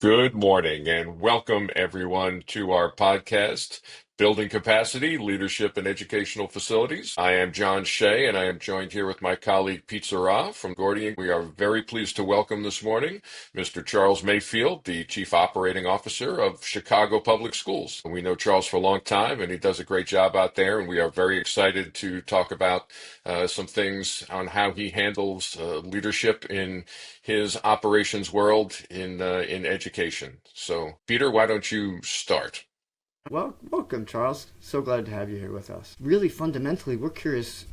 Good morning and welcome everyone to our podcast, Building Capacity, Leadership and Educational Facilities. I am John Shea and I am joined here with my colleague Pete Zara from Gordian. We are very pleased to welcome this morning Mr. Charles Mayfield, the Chief Operating Officer of Chicago Public Schools. We know Charles for a long time and he does a great job out there, and we are very excited to talk about some things on how he handles leadership in his operations world in education. So, Peter, why don't you start? Well, welcome, Charles. So glad to have you here with us. Really, fundamentally, we're curious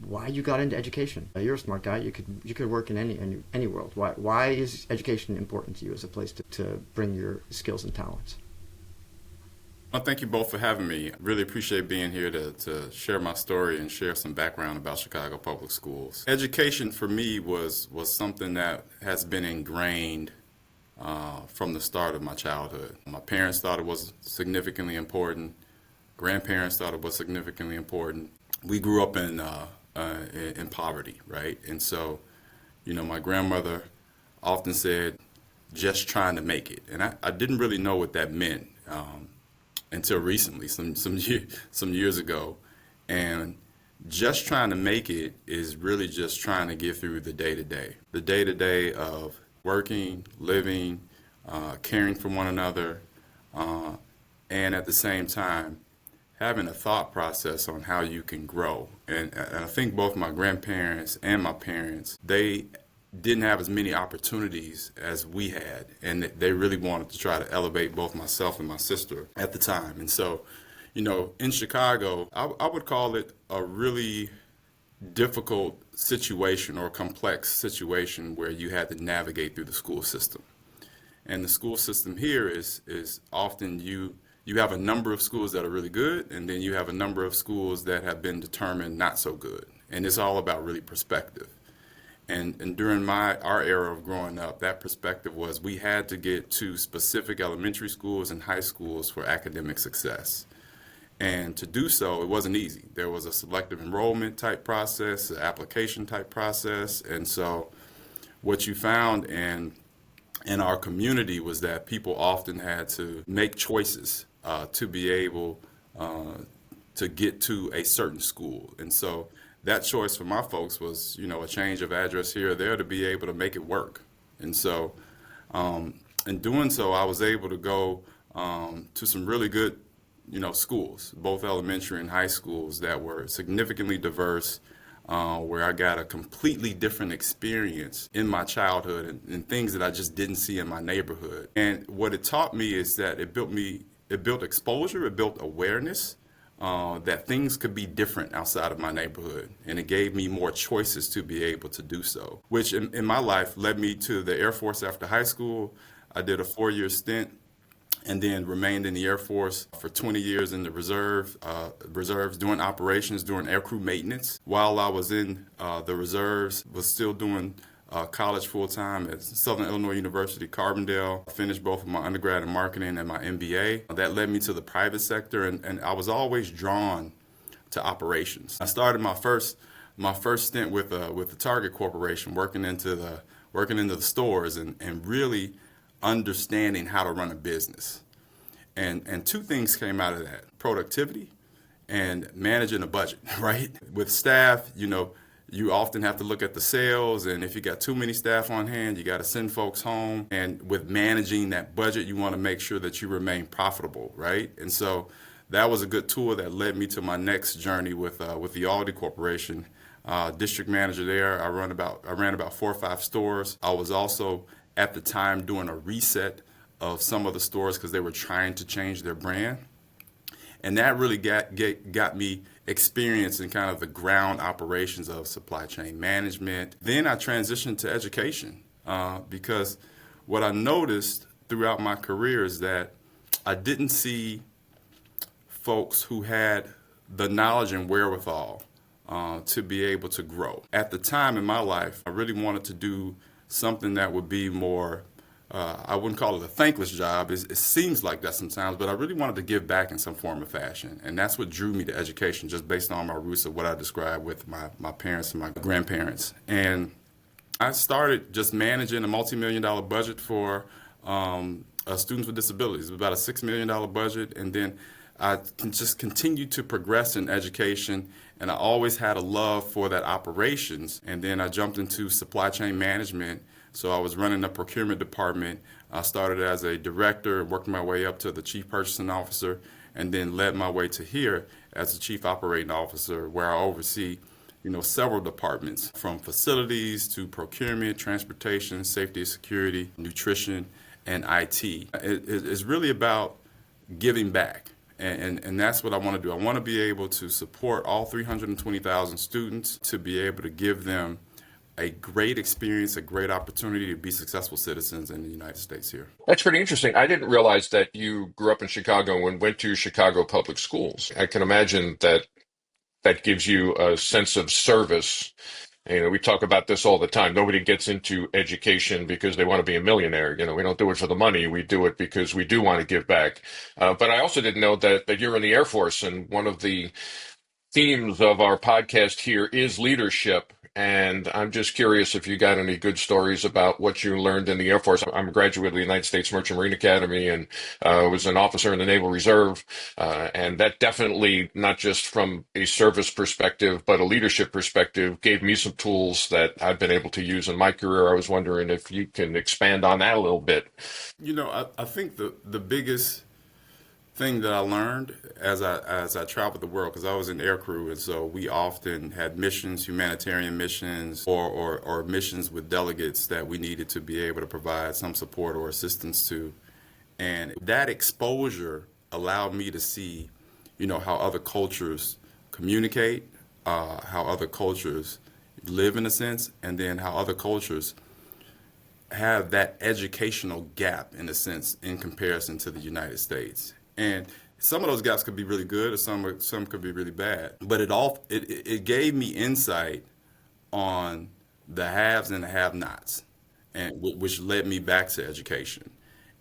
why you got into education. You're a smart guy. You could work in any world. Why is education important to you as a place to bring your skills and talents? Well, thank you both for having me. Really appreciate being here to share my story and share some background about Chicago Public Schools. Education for me was something that has been ingrained from the start of my childhood. My parents thought it was significantly important. Grandparents thought it was significantly important. We grew up in poverty, right? And so, my grandmother often said, "Just trying to make it," and I didn't really know what that meant until recently, some years ago, and just trying to make it is really just trying to get through the day to day of working, living, caring for one another, and at the same time having a thought process on how you can grow. And I think both my grandparents and my parents, they didn't have as many opportunities as we had, and they really wanted to try to elevate both myself and my sister at the time. And so, in Chicago, I would call it a really difficult situation or complex situation where you had to navigate through the school system. And the school system here is often you have a number of schools that are really good, and then you have a number of schools that have been determined not so good. And it's all about really perspective. And during our era of growing up, that perspective was we had to get to specific elementary schools and high schools for academic success. And to do so, it wasn't easy. There was a selective enrollment type process, an application type process. And so what you found in our community was that people often had to make choices to be able to get to a certain school. And so that choice for my folks was, a change of address here or there to be able to make it work. And so, in doing so, I was able to go to some really good, schools, both elementary and high schools that were significantly diverse, where I got a completely different experience in my childhood and things that I just didn't see in my neighborhood. And what it taught me is that it built exposure, it built awareness, that things could be different outside of my neighborhood. And it gave me more choices to be able to do so, which in my life led me to the Air Force after high school. I did a 4-year stint and then remained in the Air Force for 20 years in the reserves, doing operations, doing aircrew maintenance. While I was in the reserves, was still doing college full-time at Southern Illinois University, Carbondale. I finished both of my undergrad in marketing and my MBA. That led me to the private sector, and I was always drawn to operations. I started my first stint with the Target Corporation, working into the stores and really understanding how to run a business. And two things came out of that: productivity and managing a budget, right? With staff, you often have to look at the sales, and if you got too many staff on hand, you got to send folks home. And with managing that budget, you want to make sure that you remain profitable, right? And so that was a good tool that led me to my next journey with the Aldi Corporation. District manager there, I ran about 4 or 5 stores. I was also at the time doing a reset of some of the stores because they were trying to change their brand. And that really got me experience in kind of the ground operations of supply chain management. Then I transitioned to education because what I noticed throughout my career is that I didn't see folks who had the knowledge and wherewithal to be able to grow. At the time in my life, I really wanted to do something that would be more, I wouldn't call it a thankless job. It seems like that sometimes, but I really wanted to give back in some form or fashion. And that's what drew me to education, just based on my roots of what I described with my parents and my grandparents. And I started just managing a multi-million-dollar budget for students with disabilities. It was about a $6 million budget, and then I can just continue to progress in education, and I always had a love for that operations. And then I jumped into supply chain management, so I was running the procurement department. I started as a director, worked my way up to the chief purchasing officer, and then led my way to here as the chief operating officer, where I oversee several departments, from facilities to procurement, transportation, safety and security, nutrition, and IT. It's really about giving back. And that's what I want to do. I want to be able to support all 320,000 students, to be able to give them a great experience, a great opportunity to be successful citizens in the United States here. That's pretty interesting. I didn't realize that you grew up in Chicago and went to Chicago public schools. I can imagine that that gives you a sense of service. We talk about this all the time. Nobody gets into education because they want to be a millionaire. We don't do it for the money. We do it because we do want to give back. But I also didn't know that you're in the Air Force, and one of the themes of our podcast here is leadership. And I'm just curious if you got any good stories about what you learned in the Air Force. I'm a graduate of the United States Merchant Marine Academy, and was an officer in the Naval Reserve. And that definitely, not just from a service perspective, but a leadership perspective, gave me some tools that I've been able to use in my career. I was wondering if you can expand on that a little bit. I think the biggest thing that I learned as I traveled the world, because I was in air crew, and so we often had missions, humanitarian missions, or missions with delegates that we needed to be able to provide some support or assistance to. And that exposure allowed me to see, how other cultures communicate, how other cultures live in a sense, and then how other cultures have that educational gap in a sense in comparison to the United States. And some of those gaps could be really good, or some could be really bad. But it gave me insight on the haves and the have-nots, and which led me back to education.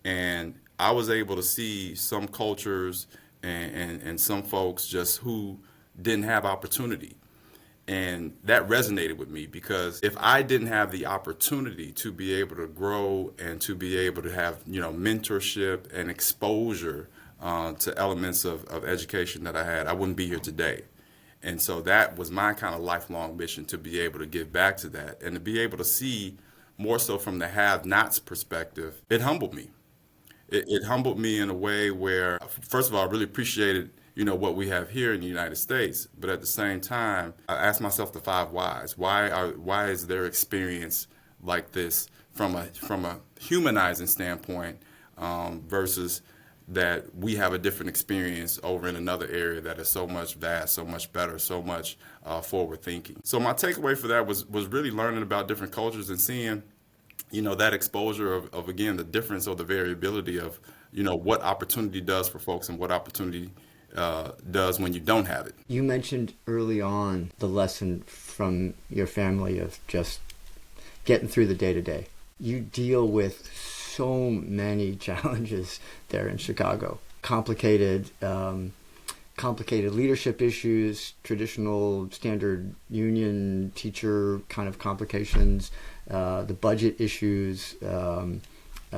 And I was able to see some cultures and some folks just who didn't have opportunity. And that resonated with me, because if I didn't have the opportunity to be able to grow and to be able to have, mentorship and exposure to elements of education that I had, I wouldn't be here today. And so that was my kind of lifelong mission, to be able to give back to that and to be able to see more so from the have-nots perspective. It humbled me. It humbled me in a way where, first of all, I really appreciated what we have here in the United States, but at the same time, I asked myself the 5 whys. Why is their experience like this from a humanizing standpoint, versus that we have a different experience over in another area that is so much vast, so much better, so much forward thinking. So my takeaway for that was really learning about different cultures and seeing, that exposure of again, the difference or the variability of, what opportunity does for folks and what opportunity does when you don't have it. You mentioned early on the lesson from your family of just getting through the day-to-day. You deal with so many challenges there in Chicago. Complicated leadership issues, traditional standard union teacher kind of complications, the budget issues,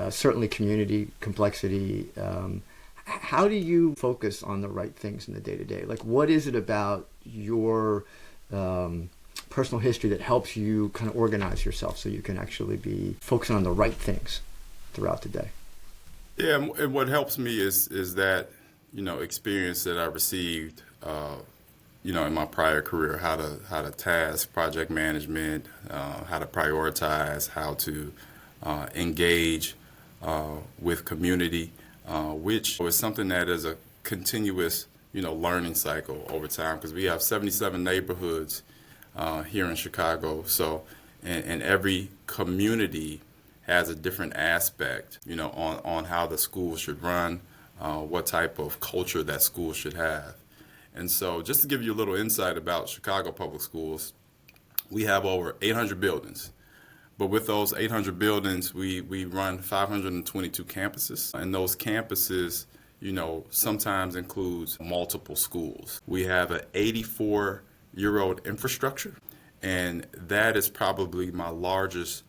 certainly community complexity. How do you focus on the right things in the day-to-day? Like, what is it about your personal history that helps you kind of organize yourself so you can actually be focusing on the right things throughout the day? Yeah, and what helps me is that, experience that I received, in my prior career, how to task project management, how to prioritize, how to engage with community, which is something that is a continuous, learning cycle over time, because we have 77 neighborhoods here in Chicago. So, and every community has a different aspect, on how the school should run, what type of culture that school should have. And so just to give you a little insight about Chicago Public Schools, we have over 800 buildings. But with those 800 buildings, we run 522 campuses. And those campuses, sometimes includes multiple schools. We have an 84-year-old infrastructure, and that is probably my largest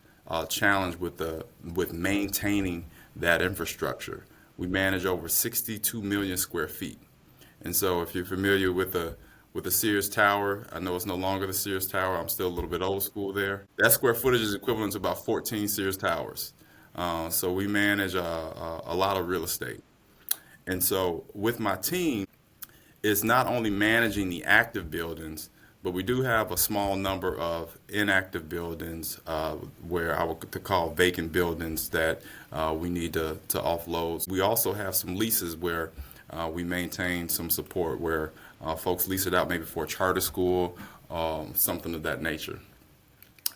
challenge with maintaining that infrastructure. We manage over 62 million square feet. And so if you're familiar with the Sears Tower, I know it's no longer the Sears Tower. I'm still a little bit old school there. That square footage is equivalent to about 14 Sears Towers. So we manage a lot of real estate. And so with my team, it's not only managing the active buildings, but we do have a small number of inactive buildings where I would call vacant buildings that we need to offload. We also have some leases where we maintain some support where folks lease it out maybe for a charter school, something of that nature.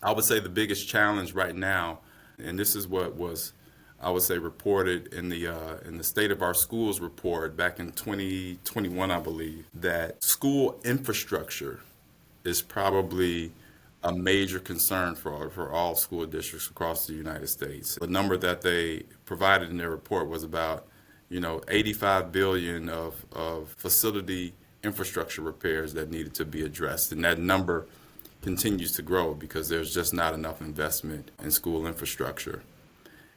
I would say the biggest challenge right now, and this is what was, I would say, reported in the State of Our Schools report back in 2021, I believe, that school infrastructure is probably a major concern for all school districts across the United States. The number that they provided in their report was about, 85 billion of facility infrastructure repairs that needed to be addressed. And that number continues to grow because there's just not enough investment in school infrastructure.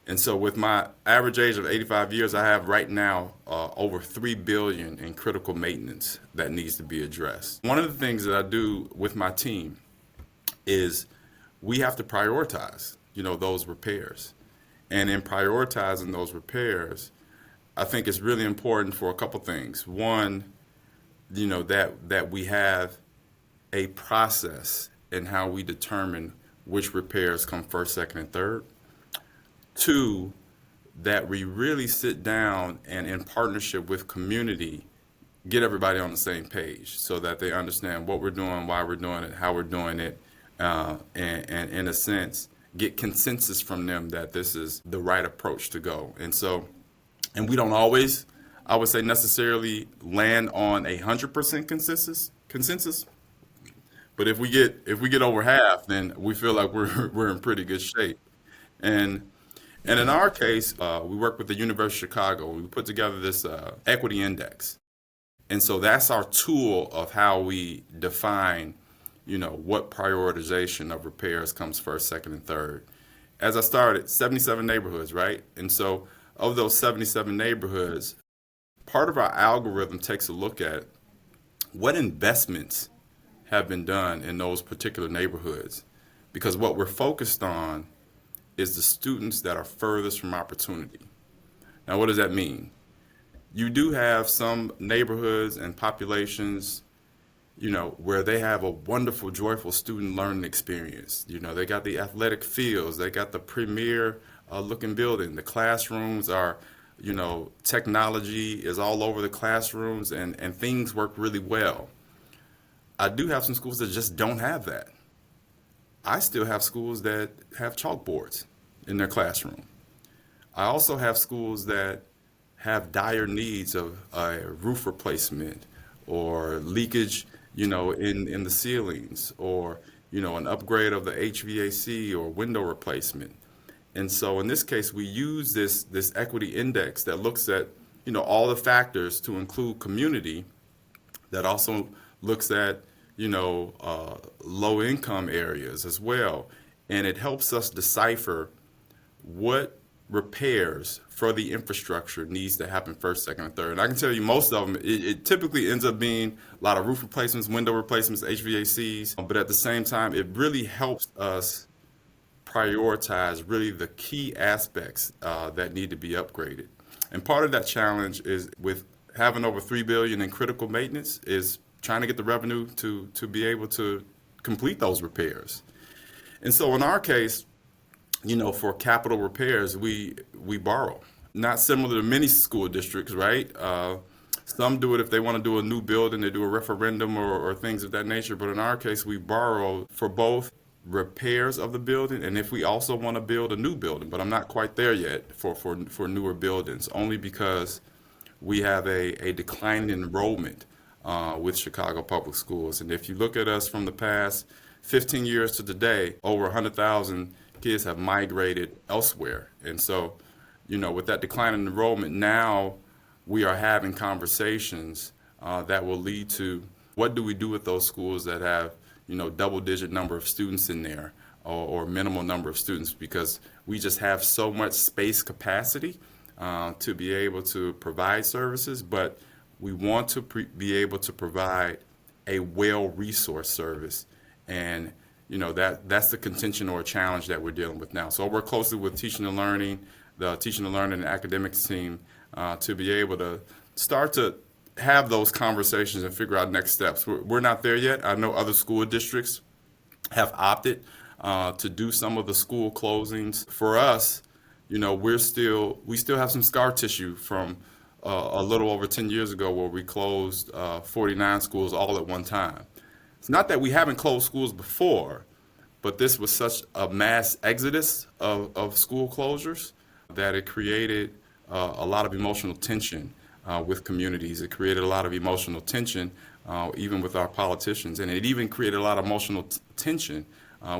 And so with my average age of 85 years, I have right now over $3 billion in critical maintenance that needs to be addressed. One of the things that I do with my team is we have to prioritize, those repairs. And in prioritizing those repairs, I think it's really important for a couple things. One, that we have a process in how we determine which repairs come first, second, and third. Two, that we really sit down and in partnership with community, get everybody on the same page so that they understand what we're doing, why we're doing it, how we're doing it, and in a sense, get consensus from them that this is the right approach to go. And we don't always, I would say, necessarily land on 100% consensus. But if we get over half, then we feel like we're in pretty good shape. And in our case, we work with the University of Chicago. We put together this equity index. And so that's our tool of how we define, what prioritization of repairs comes first, second, and third. As I started, 77 neighborhoods, right? And so of those 77 neighborhoods, part of our algorithm takes a look at what investments have been done in those particular neighborhoods. Because what we're focused on is the students that are furthest from opportunity. Now, what does that mean? You do have some neighborhoods and populations, where they have a wonderful, joyful student learning experience. They got the athletic fields, they got the premier looking building. The classrooms are, technology is all over the classrooms and things work really well. I do have some schools that just don't have that. I still have schools that have chalkboards in their classroom. I also have schools that have dire needs of a roof replacement or leakage, in the ceilings, or, an upgrade of the HVAC or window replacement. And so in this case, we use this equity index that looks at, all the factors to include community, that also looks at, low income areas as well. And it helps us decipher what repairs for the infrastructure needs to happen first, second, and third. And I can tell you most of them, it typically ends up being a lot of roof replacements, window replacements, HVACs. But at the same time, it really helps us prioritize really the key aspects that need to be upgraded. And part of that challenge is with having over $3 billion in critical maintenance is trying to get the revenue to be able to complete those repairs. And so in our case, for capital repairs, we borrow. Not similar to many school districts, right? Some do it if they want to do a new building, they do a referendum or things of that nature. But in our case, we borrow for both repairs of the building and if we also want to build a new building. But I'm not quite there yet for newer buildings, only because we have a declining enrollment with Chicago Public Schools. And if you look at us from the past 15 years to today, over 100,000 kids have migrated elsewhere. And so, with that decline in enrollment, now we are having conversations that will lead to what do we do with those schools that have, double-digit number of students in there? or minimal number of students, because we just have so much space capacity to be able to provide services, but we want to be able to provide a well-resourced service. And that's the contention or challenge that we're dealing with now. So I work closely with the teaching and learning and academics team to be able to start to have those conversations and figure out next steps. We're not there yet. I know other school districts have opted to do some of the school closings. For us, we still have some scar tissue from a little over 10 years ago where we closed 49 schools all at one time. It's not that we haven't closed schools before, but this was such a mass exodus of school closures that it created a lot of emotional tension with communities. It created a lot of emotional tension even with our politicians, and it even created a lot of emotional tension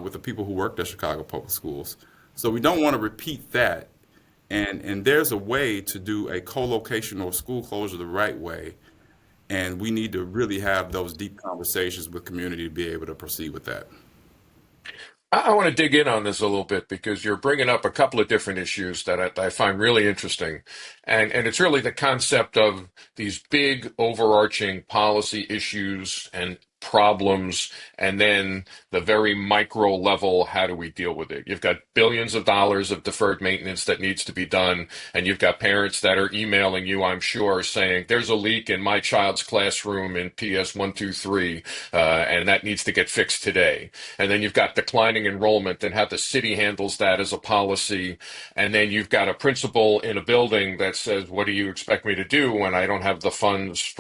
with the people who worked at Chicago Public Schools. So we don't want to repeat that, and there's a way to do a co-location or school closure the right way, and we need to really have those deep conversations with community to be able to proceed with that. I want to dig in on this a little bit because you're bringing up a couple of different issues that I find really interesting. And it's really the concept of these big overarching policy issues and problems, and then the very micro level, how do we deal with it? You've got billions of dollars of deferred maintenance that needs to be done, and you've got parents that are emailing you, I'm sure, saying, there's a leak in my child's classroom in PS 123, and that needs to get fixed today. And then you've got declining enrollment and how the city handles that as a policy. And then you've got a principal in a building that says, what do you expect me to do when I don't have the funds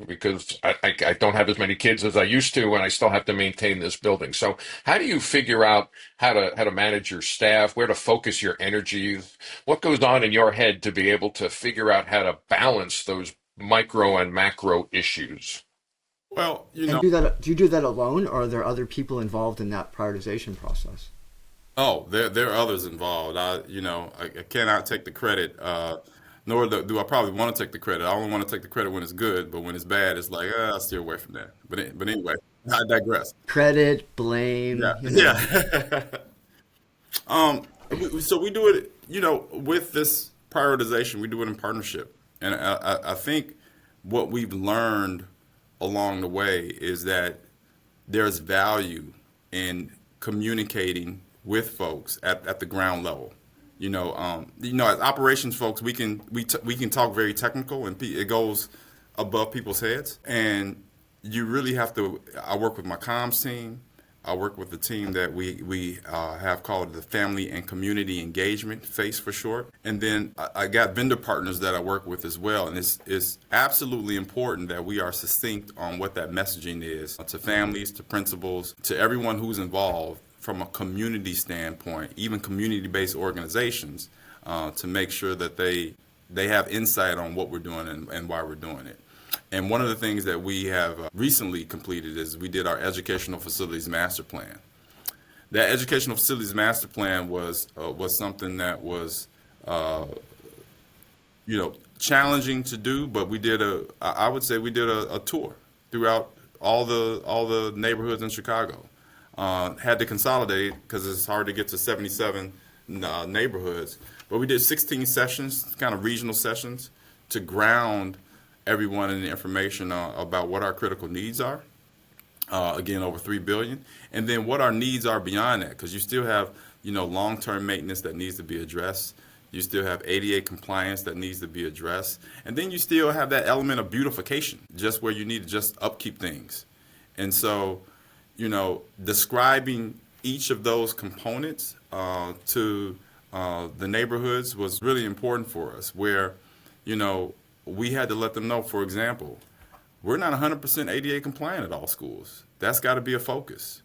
because I don't have as many kids as I used to, and I still have to maintain this building. So how do you figure out how to manage your staff, where to focus your energies? What goes on in your head to be able to figure out how to balance those micro and macro issues? Well, And do you do that alone, or are there other people involved in that prioritization process? Oh, there are others involved. I cannot take the credit, nor do I probably want to take the credit. I only want to take the credit when it's good, but when it's bad, it's like, I'll steer away from that. But anyway, I digress. Credit, blame. Yeah, yeah. So we do it, with this prioritization, we do it in partnership. And I think what we've learned along the way is that there's value in communicating with folks at the ground level. As operations folks, we can talk very technical, and it goes above people's heads. And you really have to. I work with my comms team. I work with the team that we have called the Family and Community Engagement, FACE for short. And then I got vendor partners that I work with as well. And it's absolutely important that we are succinct on what that messaging is to families, to principals, to everyone who's involved from a community standpoint, even community-based organizations, to make sure that they have insight on what we're doing and why we're doing it. And one of the things that we have recently completed is we did our Educational Facilities Master Plan. That Educational Facilities Master Plan was something that was, challenging to do, but I would say we did a tour throughout all the neighborhoods in Chicago. Had to consolidate because it's hard to get to 77 neighborhoods, but we did 16 sessions, kind of regional sessions, to ground everyone in the information about what our critical needs are. Again, over $3 billion, and then what our needs are beyond that, because you still have long-term maintenance that needs to be addressed. You still have ADA compliance that needs to be addressed, and then you still have that element of beautification, just where you need to just upkeep things. And so, describing each of those components to the neighborhoods was really important for us, where we had to let them know, for example, we're not 100% ADA compliant at all schools. That's got to be a focus.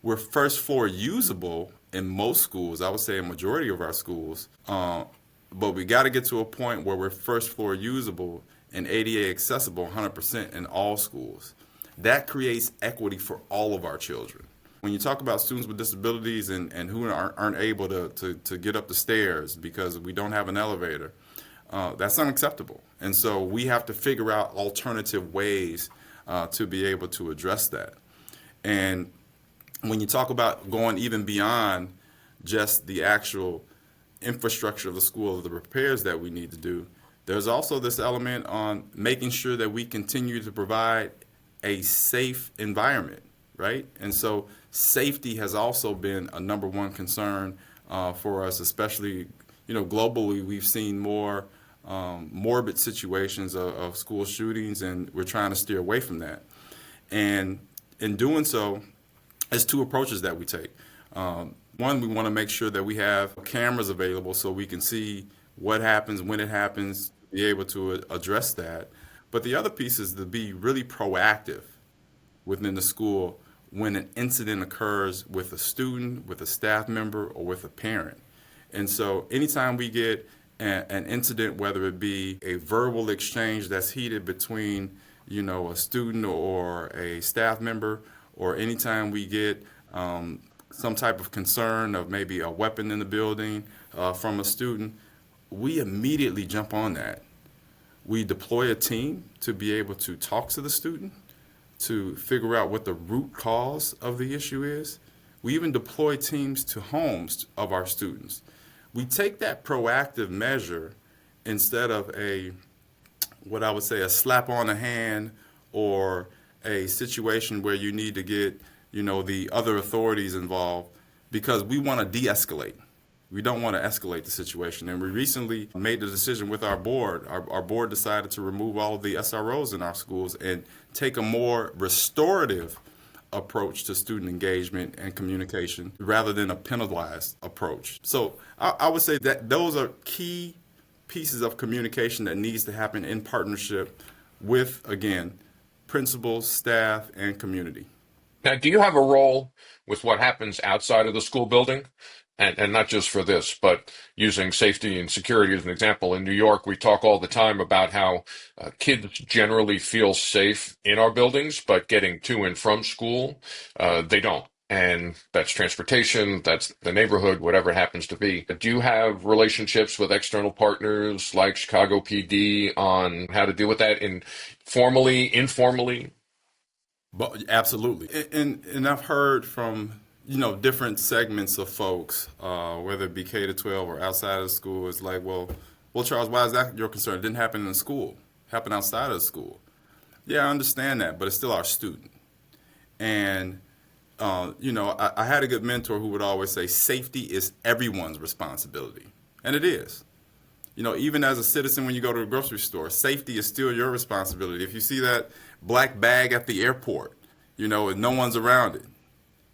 We're first floor usable in most schools, I would say a majority of our schools, but we got to get to a point where we're first floor usable and ADA accessible 100% in all schools. That creates equity for all of our children. When you talk about students with disabilities and who aren't able to get up the stairs because we don't have an elevator, that's unacceptable. And so we have to figure out alternative ways to be able to address that. And when you talk about going even beyond just the actual infrastructure of the school, the repairs that we need to do, there's also this element on making sure that we continue to provide a safe environment, right? And so safety has also been a number one concern for us, especially, globally. We've seen more morbid situations of school shootings, and we're trying to steer away from that. And in doing so, there's two approaches that we take. One, we want to make sure that we have cameras available so we can see what happens, when it happens, be able to address that. But the other piece is to be really proactive within the school when an incident occurs with a student, with a staff member, or with a parent. And so anytime we get an incident, whether it be a verbal exchange that's heated between, a student or a staff member, or anytime we get some type of concern of maybe a weapon in the building from a student, we immediately jump on that. We deploy a team to be able to talk to the student, to figure out what the root cause of the issue is. We even deploy teams to homes of our students. We take that proactive measure instead of what I would say, a slap on the hand, or a situation where you need to get, the other authorities involved, because we want to de-escalate. We don't want to escalate the situation. And we recently made the decision with our board. Our board decided to remove all of the SROs in our schools and take a more restorative approach to student engagement and communication rather than a penalized approach. So I would say that those are key pieces of communication that needs to happen in partnership with, again, principals, staff, and community. Now, do you have a role with what happens outside of the school building? And not just for this, but using safety and security as an example. In New York, we talk all the time about how kids generally feel safe in our buildings, but getting to and from school, they don't. And that's transportation, that's the neighborhood, whatever it happens to be. Do you have relationships with external partners like Chicago PD on how to deal with that formally, informally? But absolutely. And I've heard from different segments of folks, whether it be K to 12 or outside of school, it's like, well, Charles, why is that your concern? It didn't happen in school. It happened outside of school. Yeah, I understand that, but it's still our student. And, I had a good mentor who would always say, safety is everyone's responsibility. And it is. Even as a citizen, when you go to a grocery store, safety is still your responsibility. If you see that black bag at the airport, and no one's around it,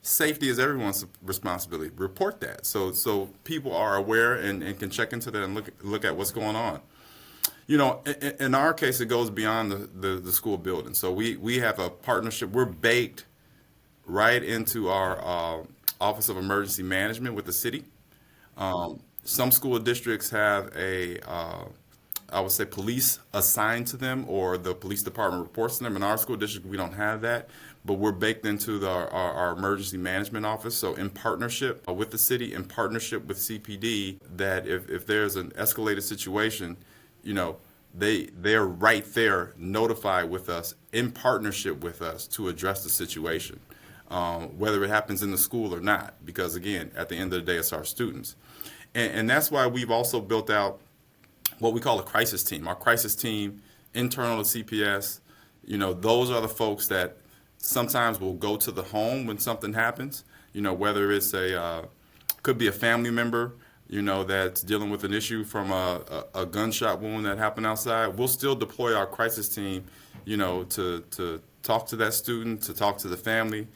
safety is everyone's responsibility. Report that so people are aware and can check into that and look at what's going on. In our case, it goes beyond the school building. So we have a partnership. We're baked right into our Office of Emergency Management with the city. Some school districts have I would say, police assigned to them, or the police department reports to them. In our school district, we don't have that, but we're baked into our emergency management office. So in partnership with the city, in partnership with CPD, that if there's an escalated situation, they're right there notified with us, in partnership with us, to address the situation, whether it happens in the school or not, because again, at the end of the day, it's our students. And that's why we've also built out what we call a crisis team. Our crisis team, internal to CPS, those are the folks that sometimes will go to the home when something happens, whether it's could be a family member, that's dealing with an issue from a gunshot wound that happened outside. We'll still deploy our crisis team, to talk to that student, to talk to the family,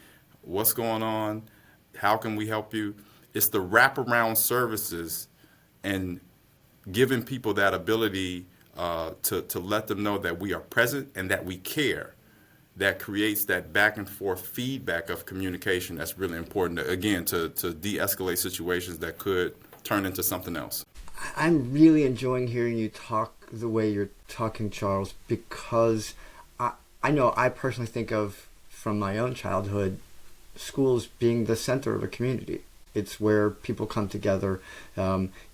what's going on, how can we help you? It's the wraparound services and giving people that ability to let them know that we are present and that we care, that creates that back and forth feedback of communication that's really important, again, to de-escalate situations that could turn into something else. I'm really enjoying hearing you talk the way you're talking, Charles, because I know I personally think of, from my own childhood, schools being the center of a community. It's where people come together.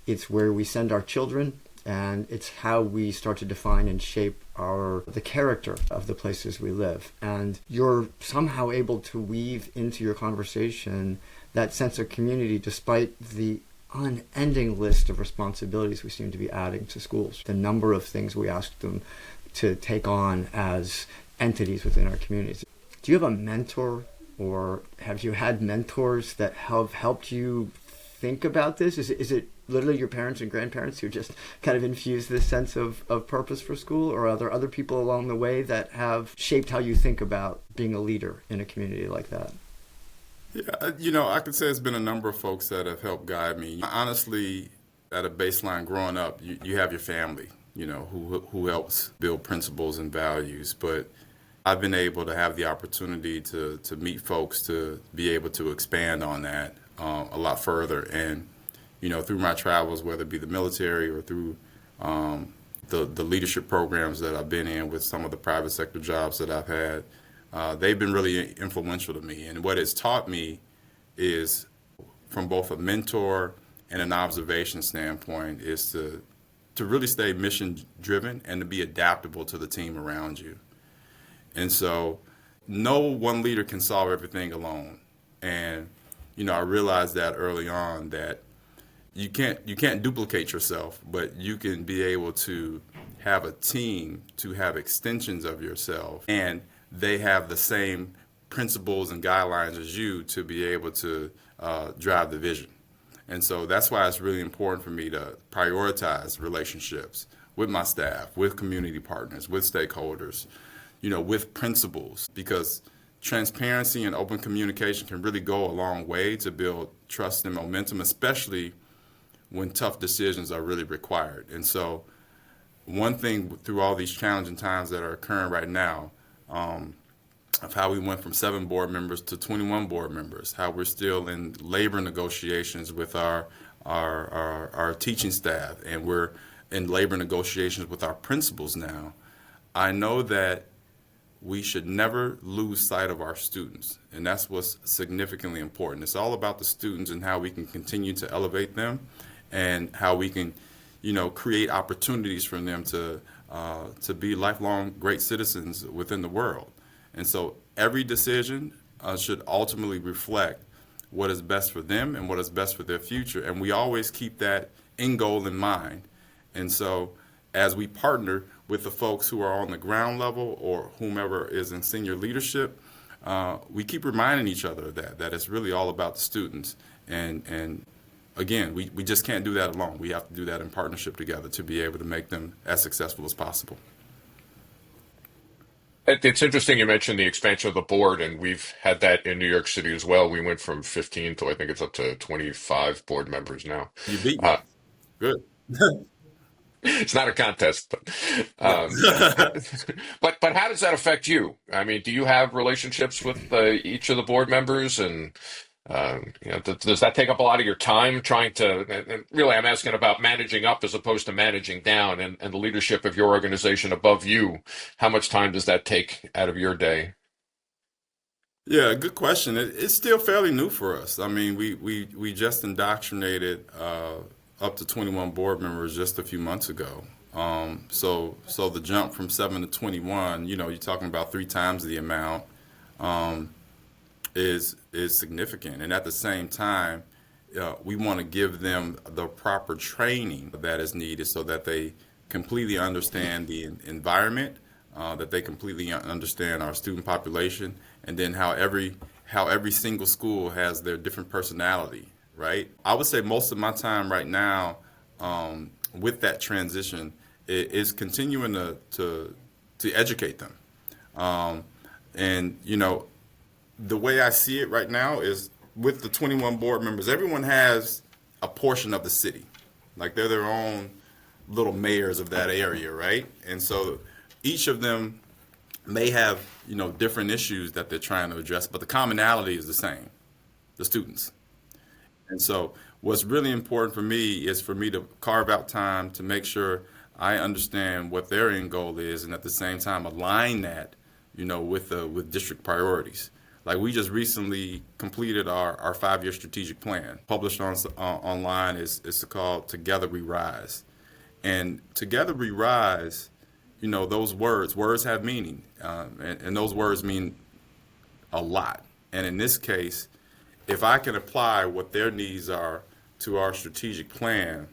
It's where we send our children. and it's how we start to define and shape the character of the places we live. And you're somehow able to weave into your conversation that sense of community despite the unending list of responsibilities we seem to be adding to schools, the number of things we ask them to take on as entities within our communities. Do you have a mentor, or have you had mentors that have helped you think about this? Is it literally your parents and grandparents who just kind of infuse this sense of purpose for school, or are there other people along the way that have shaped how you think about being a leader in a community like that? Yeah, I could say it's been a number of folks that have helped guide me. Honestly, at a baseline growing up, you have your family, who helps build principles and values. But I've been able to have the opportunity to meet folks to be able to expand on that a lot further. And, through my travels, whether it be the military or through the leadership programs that I've been in with some of the private sector jobs that I've had, they've been really influential to me. And what it's taught me is, from both a mentor and an observation standpoint, is to really stay mission driven and to be adaptable to the team around you. And so no one leader can solve everything alone. And, I realized that early on, that you can't duplicate yourself, but you can be able to have a team to have extensions of yourself, and they have the same principles and guidelines as you to be able to drive the vision. And so that's why it's really important for me to prioritize relationships with my staff, with community partners, with stakeholders, with principals, because transparency and open communication can really go a long way to build trust and momentum, especially when tough decisions are really required. And so one thing through all these challenging times that are occurring right now, of how we went from 7 board members to 21 board members, how we're still in labor negotiations with our teaching staff, and we're in labor negotiations with our principals now. I know that we should never lose sight of our students, and that's what's significantly important. It's all about the students and how we can continue to elevate them, and how we can, create opportunities for them to be lifelong great citizens within the world. And so every decision should ultimately reflect what is best for them and what is best for their future. And we always keep that end goal in mind. And so as we partner with the folks who are on the ground level or whomever is in senior leadership, we keep reminding each other that it's really all about the students. And again, we just can't do that alone. We have to do that in partnership together to be able to make them as successful as possible. It's interesting you mentioned the expansion of the board, and we've had that in New York City as well. We went from 15 to I think it's up to 25 board members now. You beat me. Uh, Good. it's not a contest, but Yeah. but how does that affect you? I mean, do you have relationships with each of the board members, and does that take up a lot of your time trying to? And really, I'm asking about managing up as opposed to managing down, and the leadership of your organization above you. How much time does that take out of your day? Yeah, good question. It's still fairly new for us. I mean, we just indoctrinated up to 21 board members just a few months ago. So the jump from 7 to 21, you're talking about 3 times the amount, is significant. And at the same time, we want to give them the proper training that is needed so that they completely understand the environment, that they completely understand our student population, and then how every single school has their different personality, right? I would say most of my time right now, with that transition, is continuing to educate them. And the way I see it right now is, with the 21 board members, everyone has a portion of the city. Like, they're their own little mayors of that area, right? And so each of them may have, different issues that they're trying to address, but the commonality is the same, the students. And so what's really important for me is for me to carve out time to make sure I understand what their end goal is, and at the same time align that, with district priorities. Like, we just recently completed our 5-year strategic plan, published online. It's called Together We Rise. And together we rise, those words have meaning, and those words mean a lot. And in this case, if I can apply what their needs are to our strategic plan,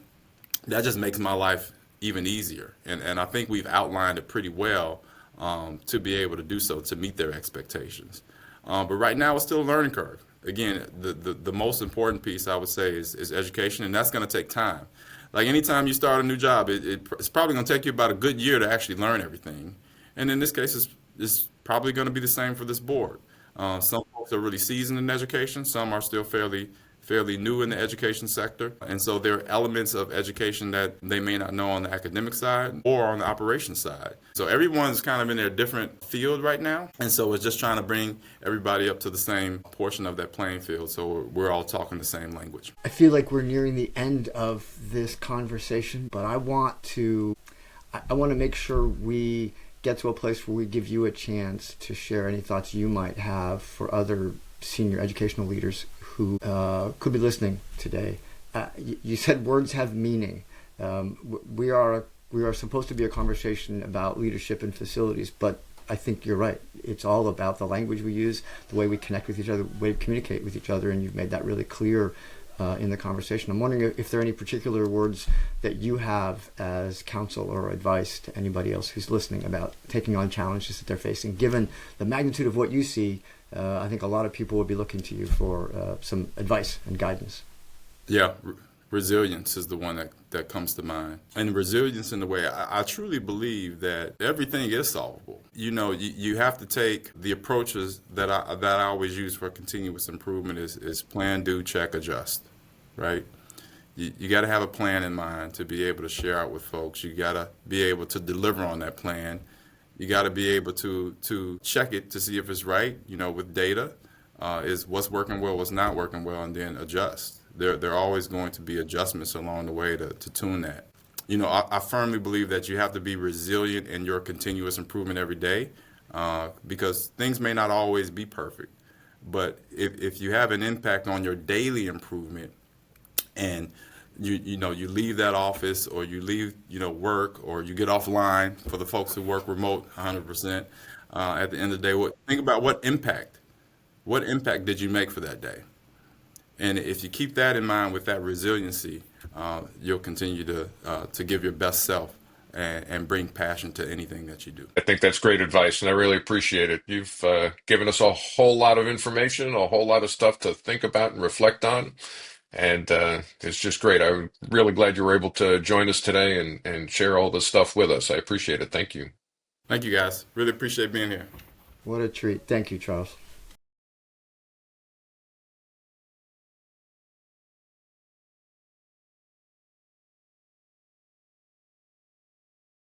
that just makes my life even easier. And I think we've outlined it pretty well, to be able to do so, to meet their expectations. But right now, it's still a learning curve. Again, the most important piece, I would say, is education, and that's going to take time. Like anytime you start a new job, it's probably going to take you about a good year to actually learn everything. And in this case, it's probably going to be the same for this board. Some folks are really seasoned in education. Some are still fairly new in the education sector. And so there are elements of education that they may not know on the academic side or on the operations side. So everyone's kind of in their different field right now. And so it's just trying to bring everybody up to the same portion of that playing field so we're all talking the same language. I feel like we're nearing the end of this conversation, but I want to make sure we get to a place where we give you a chance to share any thoughts you might have for other senior educational leaders who could be listening today. You said words have meaning. We are supposed to be a conversation about leadership and facilities, but I think you're right. It's all about the language we use, the way we connect with each other, the way we communicate with each other, and you've made that really clear in the conversation. I'm wondering if there are any particular words that you have as counsel or advice to anybody else who's listening about taking on challenges that they're facing. Given the magnitude of what you see, I think a lot of people would be looking to you for some advice and guidance. Yeah, resilience is the one that comes to mind. And resilience in the way I truly believe that everything is solvable. You have to take the approaches that I always use for continuous improvement is plan, do, check, adjust, right? You got to have a plan in mind to be able to share out with folks. You got to be able to deliver on that plan. You got to be able to check it to see if it's right, with data, is what's working well, what's not working well, and then adjust. There are always going to be adjustments along the way to tune that. I firmly believe that you have to be resilient in your continuous improvement every day, because things may not always be perfect. But if you have an impact on your daily improvement, and you leave that office, or you leave work, or you get offline for the folks who work remote 100%, at the end of the day, think about what impact did you make for that day. And if you keep that in mind with that resiliency, you'll continue to give your best self and bring passion to anything that you do. I think that's great advice, and I really appreciate it. You've given us a whole lot of information, a whole lot of stuff to think about and reflect on, and it's just great. I'm really glad you were able to join us today and share all this stuff with us. I appreciate it. Thank you. Thank you, guys. Really appreciate being here. What a treat. Thank you, Charles.